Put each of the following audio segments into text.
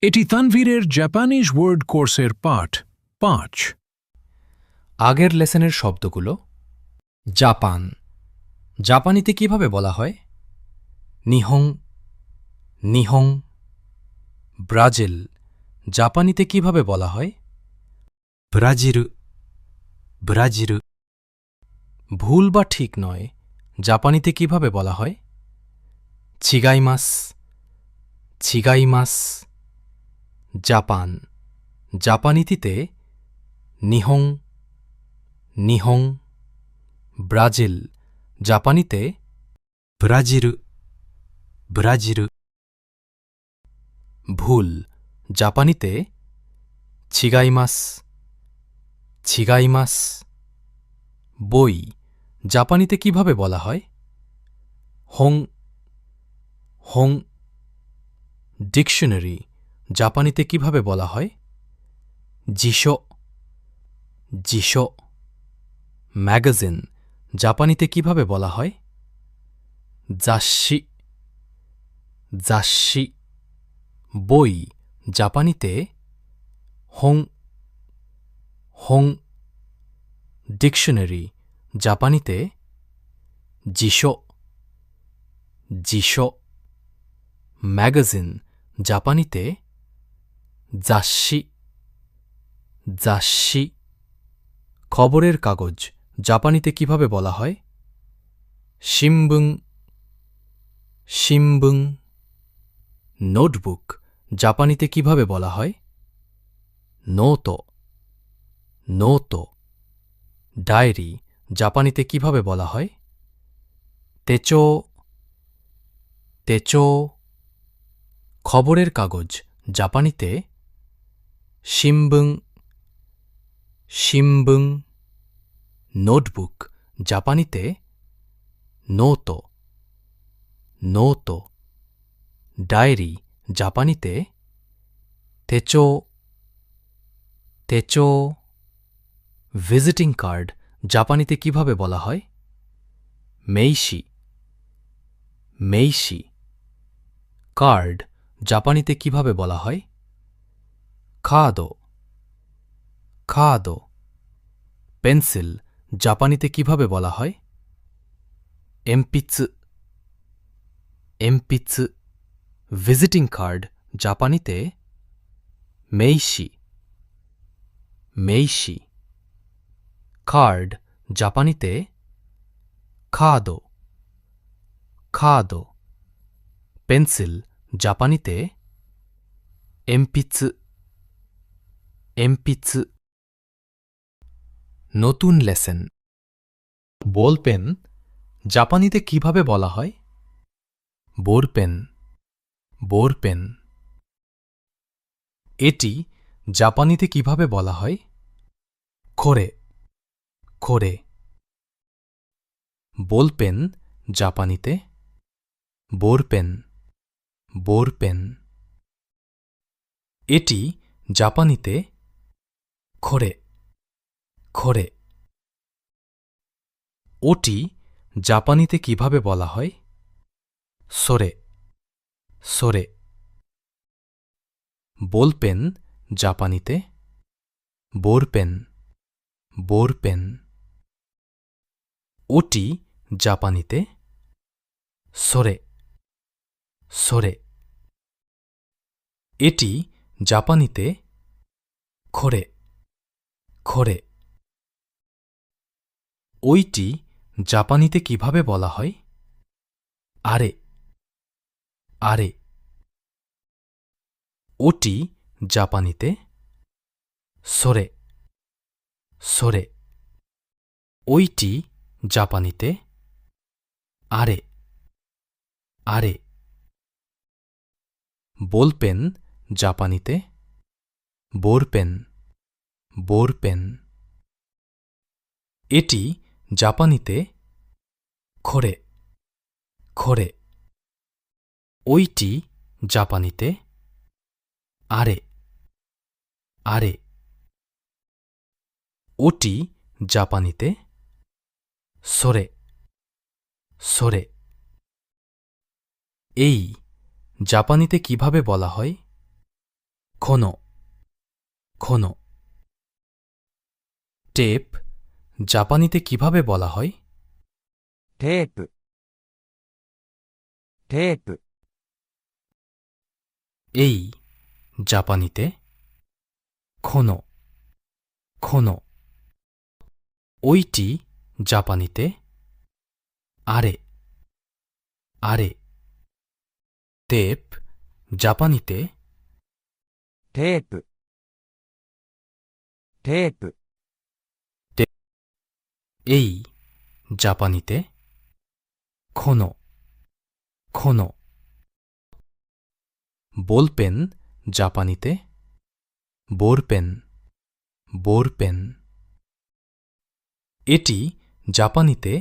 এটি তানভীরের Japanese word কোর্সের পাঠ ৫। আগের লেসনের শব্দগুলো। জাপান জাপানিতে কিভাবে বলা হয়? নিহং নিহং। ব্রাজিল জাপানিতে কিভাবে বলা হয়? Brazil Brazil. ভুল বা ঠিক নয় জাপানিতে কিভাবে বলা হয়? ছিগাইমাস ছিগাইমাস। জাপান জাপানিতে নিহং নিহং। ব্রাজিল জাপানিতে ব্রাজিল ব্রাজিল। ভুল জাপানিতে ছিগাইমাস ছিগাইমাস। বই জাপানিতে কিভাবে বলা হয়? Hong Hong. ডিকশনারি জাপানিতে কিভাবে বলা হয়? জিশো জিশো। ম্যাগাজিন জাপানিতে কিভাবে বলা হয়? জাসি জাসি। বই জাপানিতে হং হং। ডিকশনারি জাপানিতে জিশো জিশো। ম্যাগাজিন জাপানিতে জাসি জাসি। খবরের কাগজ জাপানিতে কিভাবে বলা হয়? শিম্বুং শিম্বুং। নোটবুক জাপানিতে কিভাবে বলা হয়? নোতো নোতো। ডায়েরি জাপানিতে কিভাবে বলা হয়? তেচো তেচো। খবরের কাগজ জাপানিতে শিম্বুং শিম্বুং। নোটবুক জাপানিতে নোতো নোতো। ডায়েরি জাপানিতে তেচো তেচো। ভিজিটিং কার্ড জাপানিতে কিভাবে বলা হয়? মেইশি মেইশি। কার্ড জাপানিতে কিভাবে বলা হয়? খাদো খাদো। পেন্সিল জাপানিতে কিভাবে বলা হয়? এমপিৎসু এমপিৎসু। ভিজিটিং কার্ড জাপানিতে মেইশি মেইশি। কার্ড জাপানিতে খাদো খাদো। পেন্সিল জাপানিতে এমপিৎসু এমপিৎসু। নতুন লেসন। বলপেন জাপানিতে কিভাবে বলা হয়? বোরপেন বোরপেন। এটি জাপানিতে কিভাবে বলা হয়? খোরে খোরে। বলপেন জাপানিতে বোরপেন বোরপেন। এটি জাপানিতে খোরে খোরে। ওটি জাপানিতে কিভাবে বলা হয়? সোরে সোরে। বলপেন জাপানিতে বোরপেন বোরপেন। ওটি জাপানিতে সোরে সোরে। এটি জাপানিতে খোরে খোরে। ওইটি জাপানিতে কিভাবে বলা হয়? আরে আরে। ওটি জাপানিতে সোরে সোরে। ওইটি জাপানিতে আরে আরে। বলপেন জাপানিতে বোরপেন বোরপেন। এটি জাপানিতে খোরে খোরে। ওইটি জাপানিতে আরে আরে। ওটি জাপানিতে সোরে সোরে। এই জাপানিতে কিভাবে বলা হয়? ঘন ঘন টেপ জাপানিতে কিভাবে বলা হয় テープ、テープ、 এই জাপানিতে ঘন ঘন ওইটি জাপানিতে আরে আরে টেপ জাপানিতে テープ、テープ、 এই জাপানিতে ঘন ঘন বলপেন জাপানিতে বোরপেন বোরপেন এটি জাপানিতে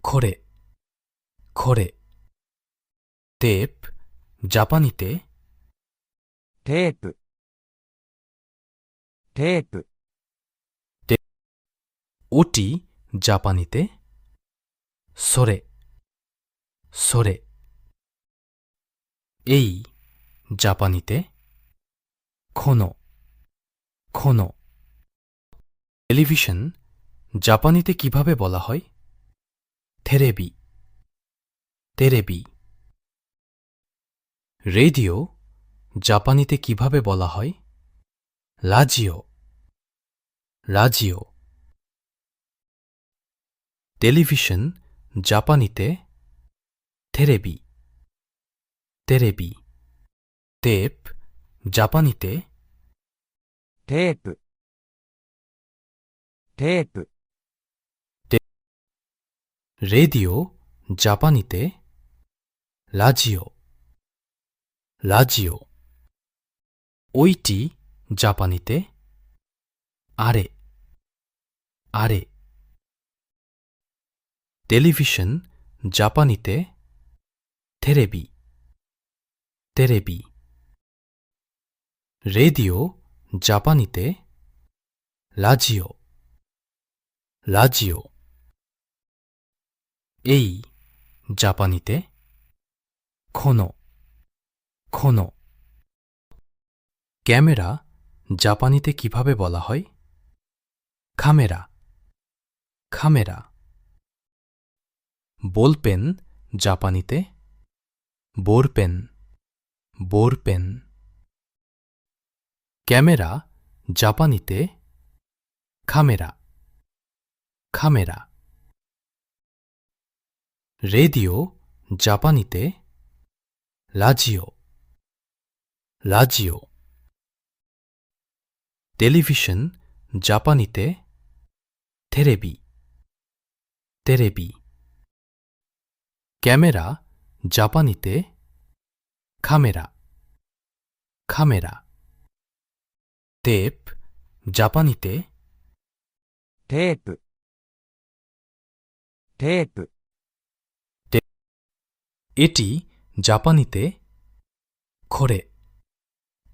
খরে খরে টেপ জাপানিতে テープ、テープ、 ওটি জাপানিতে সরে সরে এই জাপানিতে ঘন ঘন টেলিভিশন জাপানিতে কিভাবে বলা হয় থেরেবি তেরেবি রেডিও জাপানিতে কিভাবে বলা হয় লাজিও রাজিও টেলিভিশন জাপানিতে থেরেবি তেরেবি টেপ জাপানিতে テープ、テープ、 রেডিও জাপানিতে লাজিও লাজিও ওইটি জাপানিতে আরে আরে টেলিভিশন জাপানিতে থেরেবি তেরেবি রেডিও জাপানিতে লাজিও লাজিও এই জাপানিতে ঘন ঘন ক্যামেরা জাপানিতে কিভাবে বলা হয় খামেরা খামেরা বলপেন জাপানিতে বোরপেন বোরপেন ক্যামেরা জাপানিতে খামেরা খামেরা রেডিও জাপানিতে লাজিও লাজিও টেলিভিশন জাপানিতে থেরেবি তেরেবি ক্যামেরা জাপানিতে খামেরা খামেরা টেপ জাপানিতে テープ、テープ、 এটি জাপানিতে খরে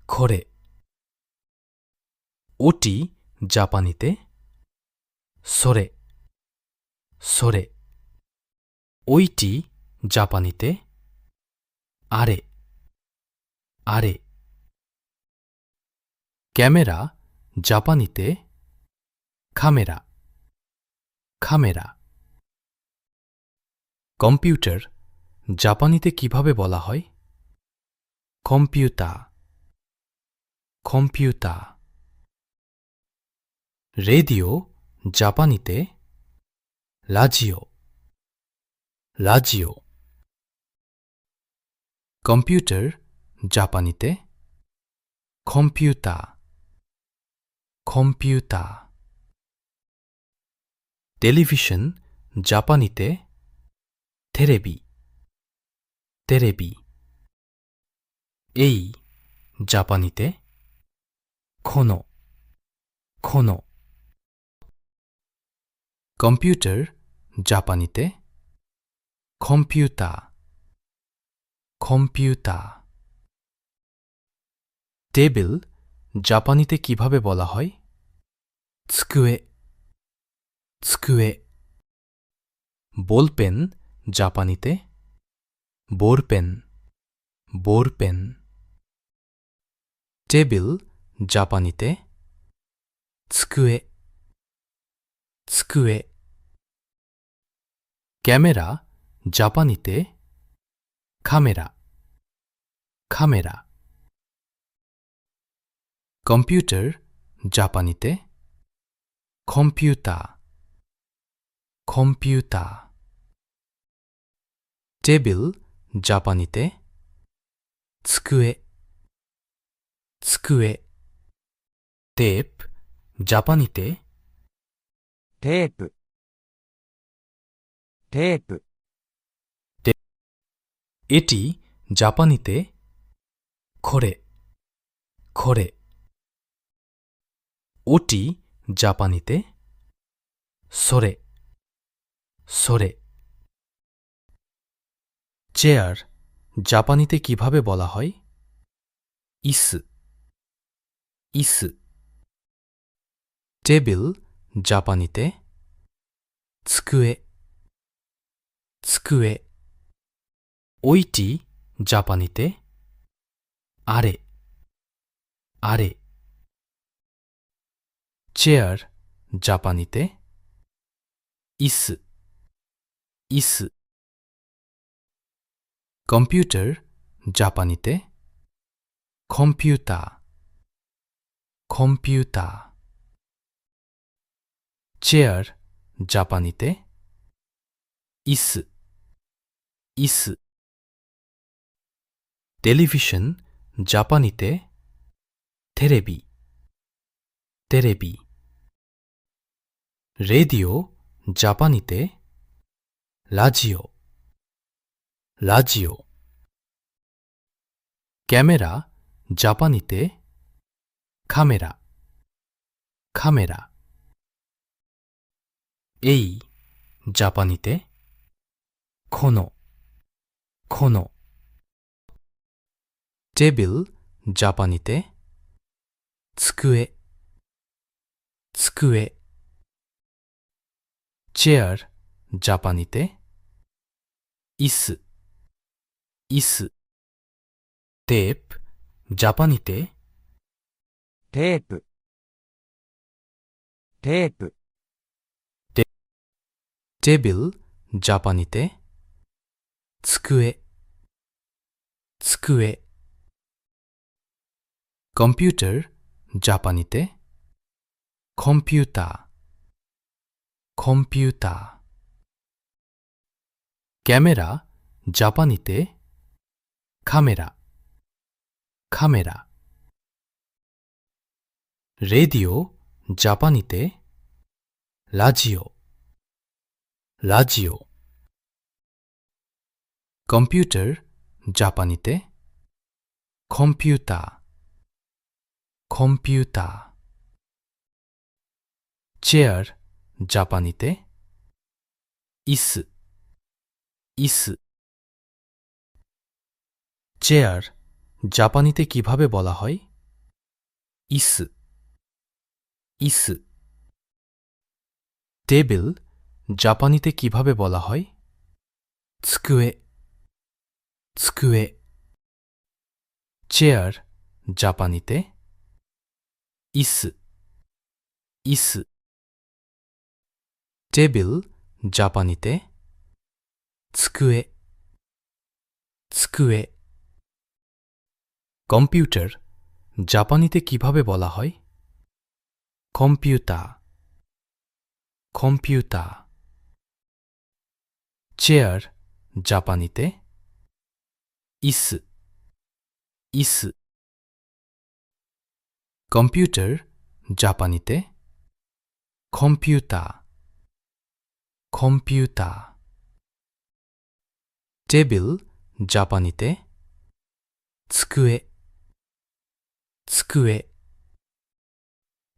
খরে ওটি জাপানিতে সরে সরে ওইটি জাপানিতে আরে আরে ক্যামেরা জাপানিতে খামেরা খামেরা কম্পিউটার জাপানিতে কিভাবে বলা হয় কম্পিউটার কম্পিউটার রেডিও জাপানিতে লাজিও লাজিও কম্পিউটার জাপানিতে কম্পিউটার কম্পিউটার টেলিভিশন জাপানিতে থেরেবি তেরেবি এই জাপানিতে ঘন ঘন কম্পিউটার জাপানিতে কম্পিউটার কম্পিউটার টেবিল জাপানিতে কিভাবে বলা হয় tsukue tsukue বলপেন জাপানিতে বোরপেন বোরপেন টেবিল জাপানিতে机机ক্যামেরা জাপানিতেカメラカメラকম্পিউটার জাপানিতে কম্পিউটার কম্পিউটার টেবিল জাপানিতে 机机テープজাপানিতে テープ。テープ。 এটি জাপানিতে これこれ ওটি জাপানিতে それそれ চেয়ার জাপানিতে কিভাবে বলা হয় 椅子椅子টেবিল জাপানিতে 机机 ওইটি জাপানিতে あれあれ চেয়ার জাপানিতে 椅子椅子কম্পিউটার জাপানিতে コンピューターコンピューターচেয়ার জাপানিতে 椅子椅子টেলিভিশন জাপানিতে テレビテレビরেডিও জাপানিতে ラジオラジオক্যামেরা জাপানিতে カメラカメラএই জাপানিতে このこのটেবিল জাপানিতে 机机চেয়ার জাপানিতে 椅子椅子テープজাপানিতে テープ。テープ。টেবিল জাপানিতে 机机কম্পিউটার জাপানিতে コンピューターコンピューターক্যামেরা জাপানিতে カメラカメラরেডিও জাপানিতে ラジオラジオকম্পিউটার জাপানিতে コンピューターコンピューターচেয়ার জাপানিতে 椅子椅子চেয়ার জাপানিতে কিভাবে বলা হয় 椅子椅子টেবিল জাপানিতে কিভাবে বলা হয় 机机চেয়ার জাপানিতে 椅子椅子টেবিল জাপানিতে 机机কম্পিউটার জাপানিতে কিভাবে বলা হয় コンピューターコンピューターচেয়ার জাপানিতে 椅子椅子কম্পিউটার জাপানিতে コンピューターコンピューターটেবিল জাপানিতে 机机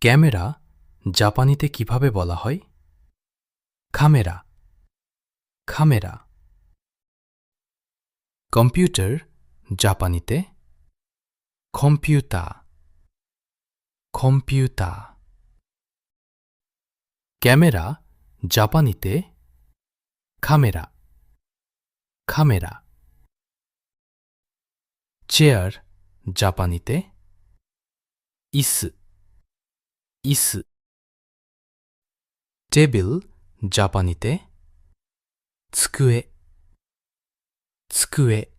ক্যামেরা জাপানিতে কিভাবে বলা হয় カメラカメラকম্পিউটার জাপানিতে コンピューターコンピューターক্যামেরা জাপানিতে カメラカメラচেয়ার জাপানিতে 椅子椅子テーブルジャパニテ机机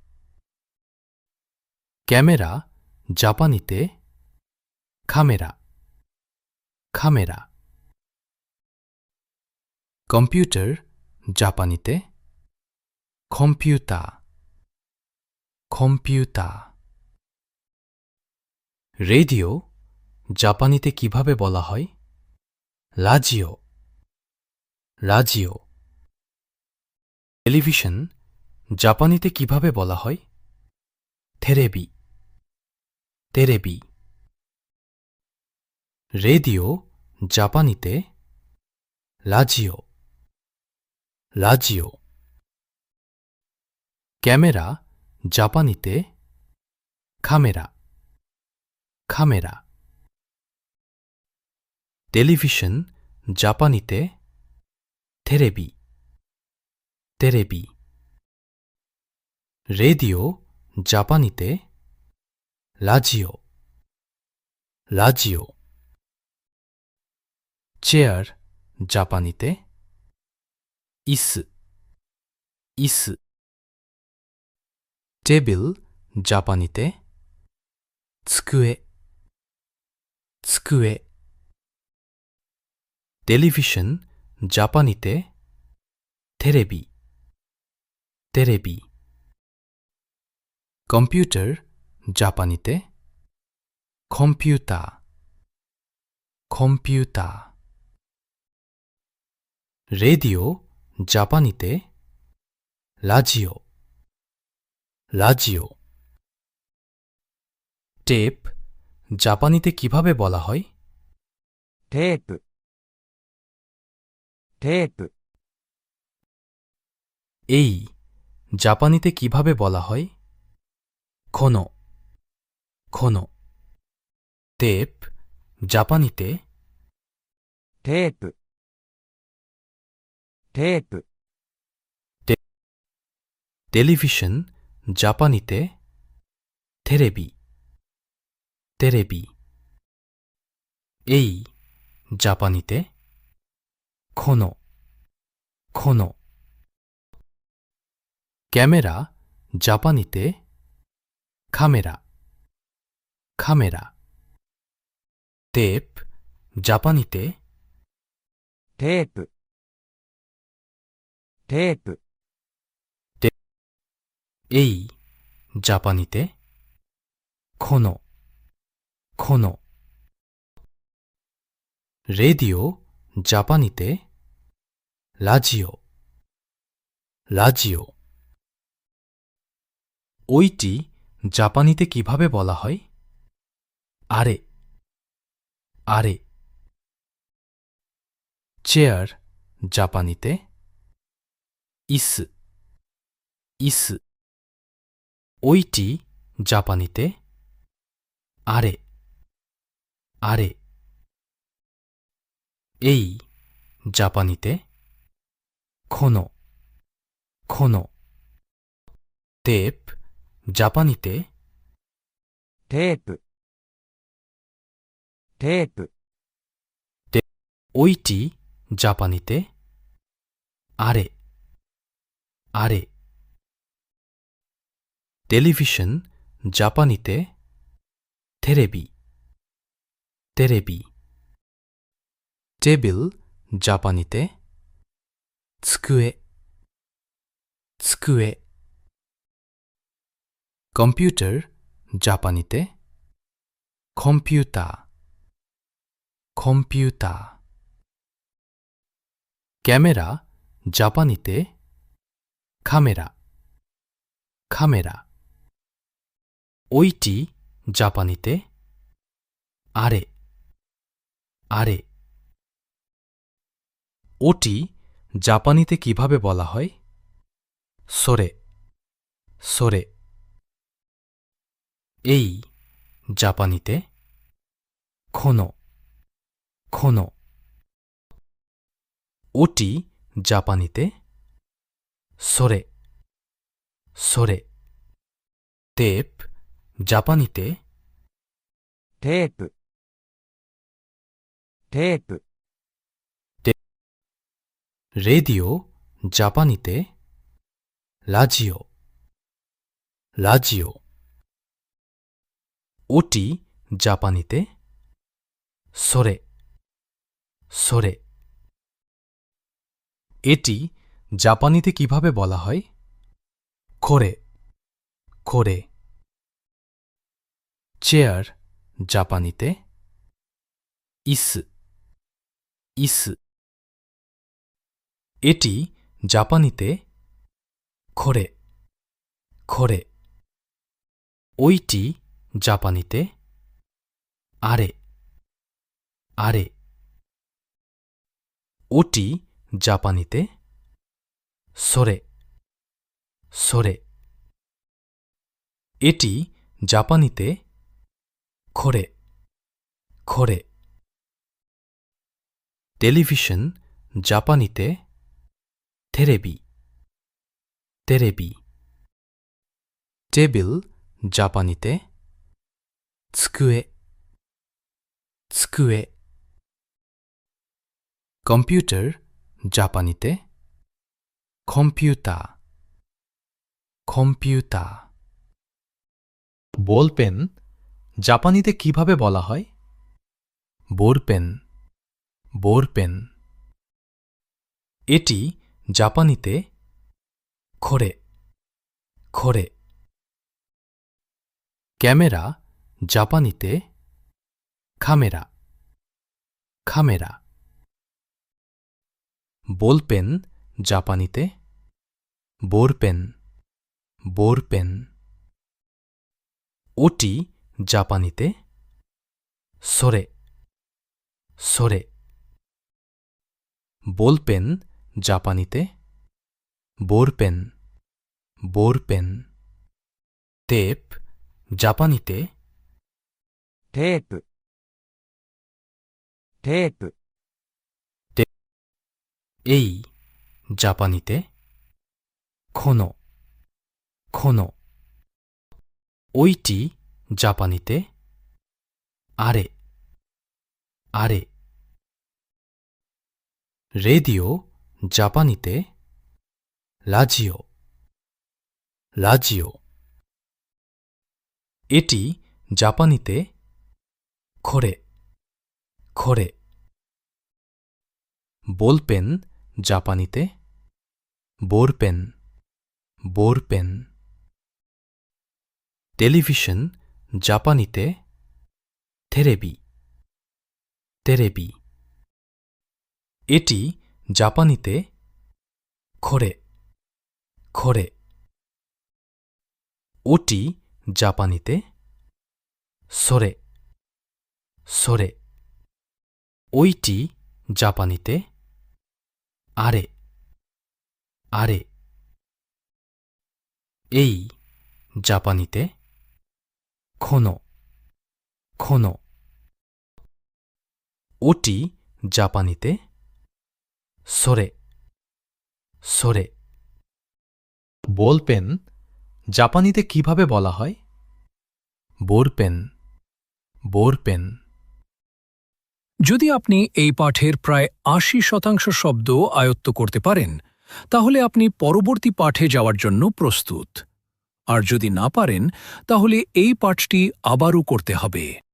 カメラジャパニテカメラカメラコンピュータージャパニテコンピュータコンピュータレディオジャパニテকিভাবে বলা হয়ラジオラジオটেলিভিশন জাপানিতে কিভাবে বলা হয়テレビテレビরেডিও জাপানিতেラジオラジオক্যামেরা জাপানিতেカメラカメラটেলিভিশন জাপানিতেテレビテレビরেডিও জাপানিতেラジオラジオচেয়ার জাপানিতে椅子椅子テーブルজাপানিতে机机テレビションজাপানিতেテレビテレビコンピューターজাপানিতেコンピューターコンピューターレディオজাপানিতেラジオラジオテープজাপানিতে কিভাবে বলা হয়テープテープএই জাপানিতে কিভাবে বলা হয়このこのテープজাপানিতেテープテープテレビションজাপানিতেテレビテレビএই জাপানিতেこのこのক্যামেরা জাপানিতেカメラカメラテープজাপানিতেテープテープএই জাপানিতেこのこのরেডিও জাপানিতেラジオラジオওইটি জাপানিতে কিভাবে বলা হয় আরে আরে চেয়ার জাপানিতে椅子椅子ওইটি জাপানিতে আরে আরে এই জাপানিতেこのこのテープজাপানিতেテープテープওইটি জাপানিতে আরে আরে টেলিভিশন জাপানিতেテレビテレビটেবিল জাপানিতে机机কম্পিউটার জাপানিতেコンピュータコンピュータক্যামেরা জাপানিতেカメラカメラওইটি জাপানিতে আরে আরে ওটি জাপানিতে কিভাবে বলা হয় সোরে সোরে এই জাপানিতেこのこのওটি জাপানিতেそれそれテープজাপানিতেテープテープ、 রেডিও জাপানিতে লাজিও লাজিও ওটি জাপানিতে সোরে সোরে এটি জাপানিতে কিভাবে বলা হয় খোরে খোরে চেয়ার জাপানিতে ইস ইস এটি জাপানিতে খোরে খোরে ওইটি জাপানিতে আরে আরে ওটি জাপানিতে সোরে সোরে এটি জাপানিতে খোরে খোরে টেলিভিশন জাপানিতে তেরেবি তেরেবি টেবিল জাপানিতে tsukue tsukue কম্পিউটার জাপানিতে কম্পিউটা কম্পিউটা বলপেন জাপানিতে কিভাবে বলা হয় বোরপেন বোরপেন এটি জাপানিতে খোরে খোরে ক্যামেরা জাপানিতে খামেরা খামেরা বলপেন জাপানিতে বোরপেন বোরপেন ওটি জাপানিতে সোরে সোরে বলপেন জাপানিতে বোরপেন বোরপেন টেপ জাপানিতে テープ、テープ、 এই জাপানিতে খোনো খোনো ওইটি জাপানিতে আরে আরে রেডিও জাপানিতে লাজিও লাজিও এটি জাপানিতে খোরে খোরে বলপেন জাপানিতে বোরপেন বোরপেন টেলিভিশন জাপানিতে তেরেবি তেরেবি এটি জাপানিতে খোরে খোরে ওটি জাপানিতে সোরে সোরে ওইটি জাপানিতে আরে আরে এই জাপানিতে খোনো খোনো ওটি জাপানিতে সোরে সোরে বলপেন জাপানিতে কিভাবে বলা হয় বোরপেন বোরপেন যদি আপনি এই পাঠের প্রায় ৮০% শব্দ আয়ত্ত করতে পারেন তাহলে আপনি পরবর্তী পাঠে যাওয়ার জন্য প্রস্তুত আর যদি না পারেন তাহলে এই পাঠটি আবারও করতে হবে